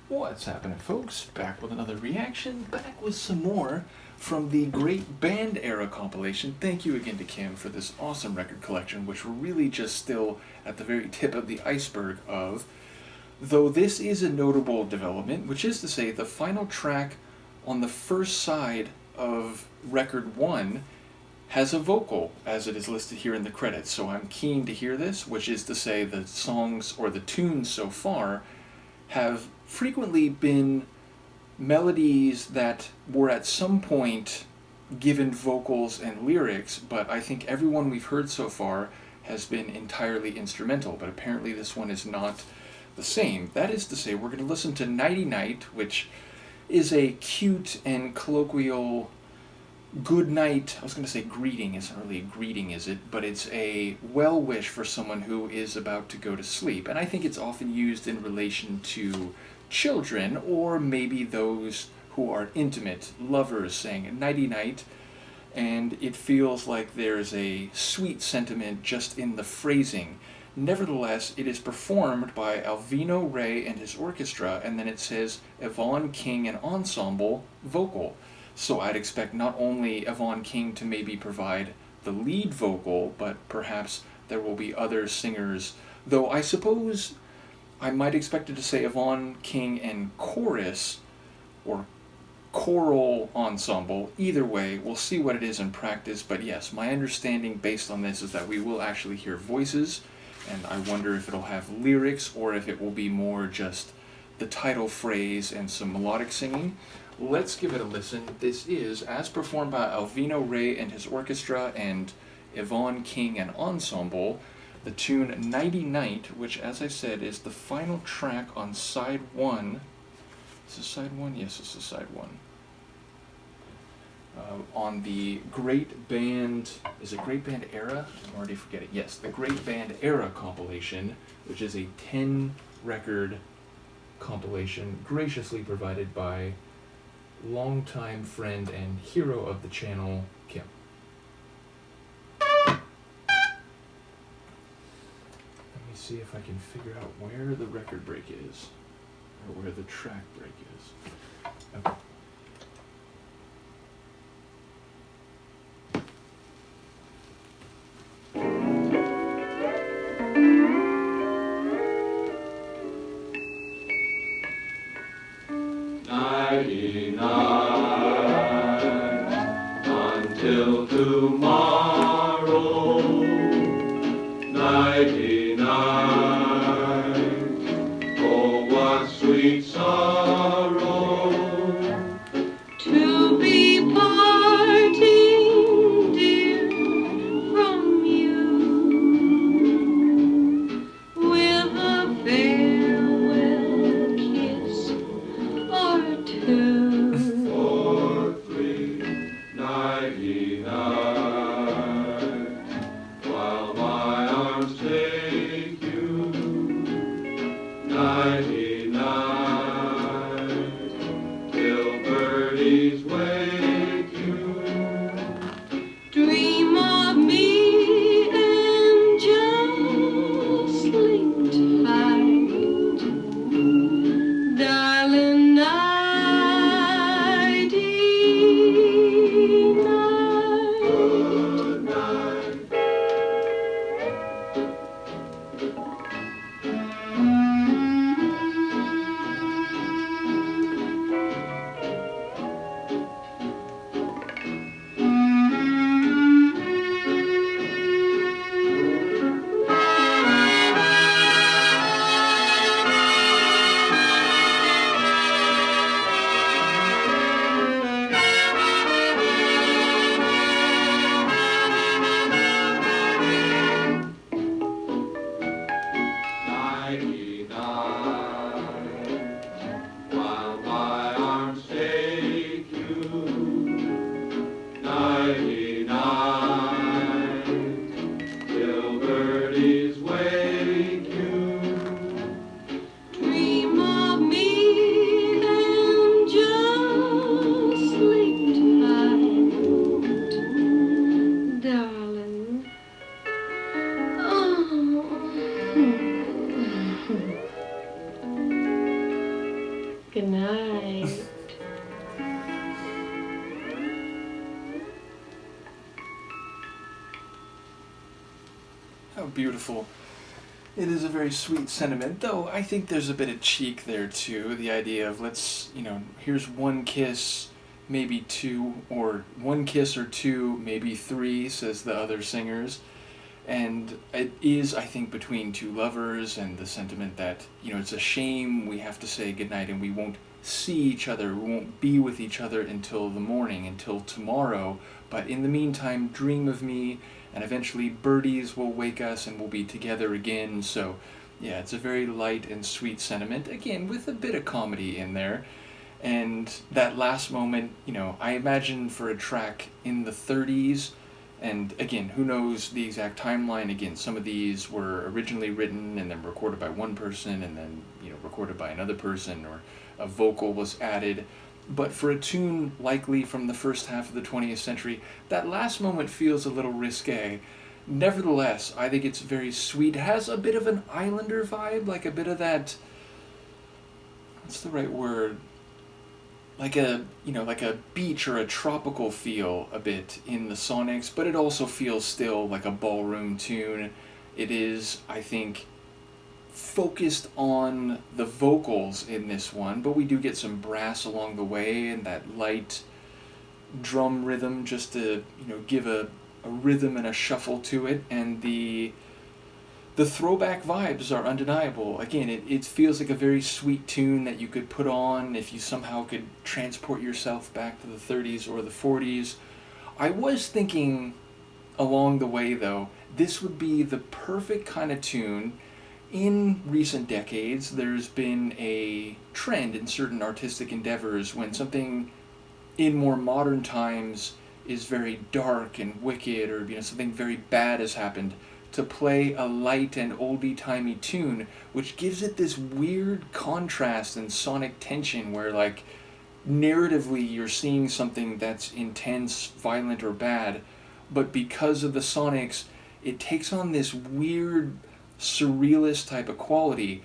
What's happening, folks? Back with another reaction, back with some more from the Great Band Era compilation. Thank you again to Kim for this awesome record collection, which we're really just still at the very tip of the iceberg of. Though this is a notable development, which is to say the final track on the first side of record 1 has a vocal, as it is listed here in the credits. So I'm keen to hear this, which is to say the songs or the tunes so far have frequently been melodies that were at some point given vocals and lyrics, but I think everyone we've heard so far has been entirely instrumental, but apparently this one is not the same. That is to say, we're going to listen to Nighty Night, which is a cute and colloquial good night. I was going to say greeting. Isn't really a greeting, is it? But it's a well wish for someone who is about to go to sleep. And I think it's often used in relation to children, or maybe those who are intimate, lovers saying nighty night. And it feels like there's a sweet sentiment just in the phrasing. Nevertheless, it is performed by Alvino Ray and his orchestra, and then it says Yvonne King and Ensemble vocal. So I'd expect not only Yvonne King to maybe provide the lead vocal, but perhaps there will be other singers. Though I suppose I might expect it to say Yvonne King and chorus, or choral ensemble. Either way, we'll see what it is in practice. But yes, my understanding based on this is that we will actually hear voices, and I wonder if it'll have lyrics or if it will be more just the title phrase and some melodic singing. Let's give it a listen. This is as performed by Alvino Ray and his orchestra and Yvonne King and Ensemble, the tune Nighty Night, which, as I said, is the final track on side 1. Is this side 1? Yes, this is side 1. On the Great Band, is it Great Band Era? I'm already forgetting. Yes, the Great Band Era compilation, which is a 10-record compilation graciously provided by longtime friend and hero of the channel, Kim. Let me see if I can figure out where the record break is, or where the track break is. Okay. Nighty night until tomorrow. Nighty night, oh what sweet sorrow to be parting, dear, from you, with a farewell kiss or two. Good night. How beautiful. It is a very sweet sentiment, though I think there's a bit of cheek there too. The idea of here's one kiss, maybe two, or one kiss or two, maybe three, says the other singers. And it is, I think, between two lovers, and the sentiment that, it's a shame we have to say goodnight and we won't see each other, we won't be with each other until the morning, until tomorrow. But in the meantime, dream of me, and eventually birdies will wake us and we'll be together again. So, yeah, it's a very light and sweet sentiment, again, with a bit of comedy in there. And that last moment, I imagine for a track in the 30s, and again, who knows the exact timeline. Again, some of these were originally written and then recorded by one person and then, recorded by another person, or a vocal was added. But for a tune likely from the first half of the 20th century, that last moment feels a little risque. Nevertheless, I think it's very sweet. It has a bit of an Islander vibe, like a bit of that, what's the right word? Like a beach or a tropical feel a bit in the sonics, but it also feels still like a ballroom tune. It is, I think, focused on the vocals in this one, but we do get some brass along the way and that light drum rhythm just to, give a rhythm and a shuffle to it, and the throwback vibes are undeniable. Again, it feels like a very sweet tune that you could put on if you somehow could transport yourself back to the 30s or the 40s. I was thinking along the way, though, this would be the perfect kind of tune. In recent decades, there's been a trend in certain artistic endeavors when something in more modern times is very dark and wicked, or something very bad has happened, to play a light and oldie-timey tune, which gives it this weird contrast and sonic tension where, like, narratively you're seeing something that's intense, violent, or bad, but because of the sonics, it takes on this weird, surrealist type of quality.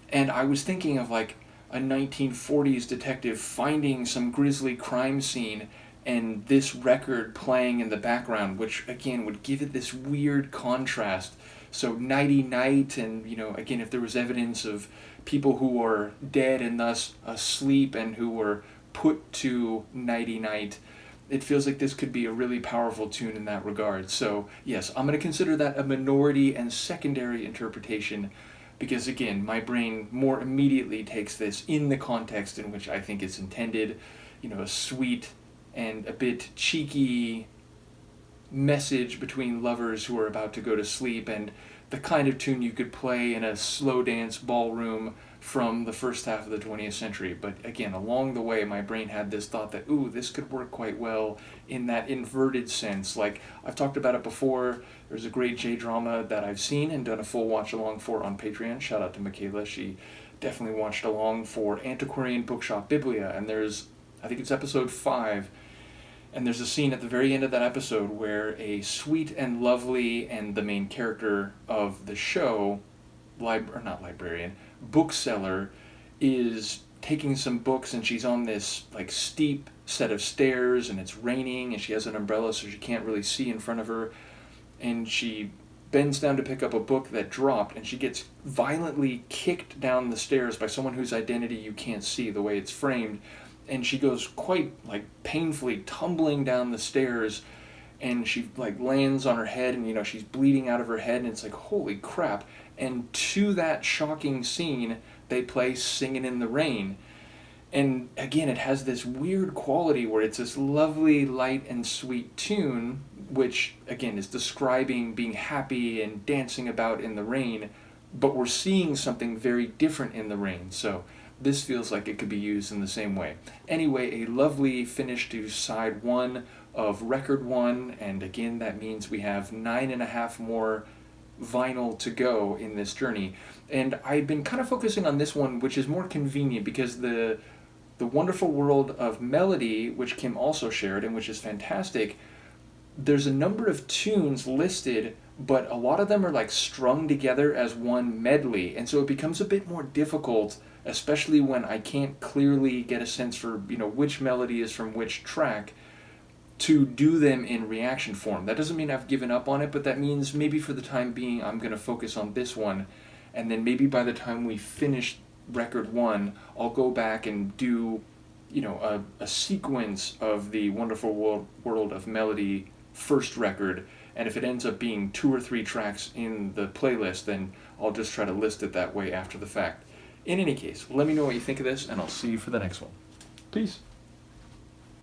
And I was thinking of, like, a 1940s detective finding some grisly crime scene and this record playing in the background, which again would give it this weird contrast. So Nighty Night, and again, if there was evidence of people who were dead and thus asleep and who were put to Nighty Night, it feels like this could be a really powerful tune in that regard. So yes, I'm going to consider that a minority and secondary interpretation, because again, my brain more immediately takes this in the context in which I think it's intended, a sweet and a bit cheeky message between lovers who are about to go to sleep, and the kind of tune you could play in a slow dance ballroom from the first half of the 20th century. But again, along the way, my brain had this thought that, ooh, this could work quite well in that inverted sense. Like, I've talked about it before. There's a great J-drama that I've seen and done a full watch-along for on Patreon. Shout out to Michaela. She definitely watched along for Antiquarian Bookshop Biblia, and there's, I think it's episode 5, and there's a scene at the very end of that episode where a sweet and lovely, and the main character of the show, bookseller, is taking some books, and she's on this like steep set of stairs, and it's raining, and she has an umbrella so she can't really see in front of her, and she bends down to pick up a book that dropped, and she gets violently kicked down the stairs by someone whose identity you can't see the way it's framed. And she goes quite, like, painfully tumbling down the stairs, and she, like, lands on her head, and, she's bleeding out of her head, and it's like, holy crap. And to that shocking scene, they play Singin' in the Rain. And, again, it has this weird quality where it's this lovely, light, and sweet tune, which, again, is describing being happy and dancing about in the rain, but we're seeing something very different in the rain. So this feels like it could be used in the same way. Anyway, a lovely finish to side 1 of record 1, and again, that means we have 9.5 more vinyl to go in this journey. And I've been kind of focusing on this one, which is more convenient, because the Wonderful World of Melody, which Kim also shared, and which is fantastic, there's a number of tunes listed, but a lot of them are like strung together as one medley, and so it becomes a bit more difficult especially when I can't clearly get a sense for, which melody is from which track, to do them in reaction form. That doesn't mean I've given up on it, but that means maybe for the time being I'm going to focus on this one, and then maybe by the time we finish record 1, I'll go back and do, a sequence of the Wonderful World of Melody first record, and if it ends up being 2 or 3 tracks in the playlist, then I'll just try to list it that way after the fact. In any case, let me know what you think of this, and I'll see you for the next one. Peace.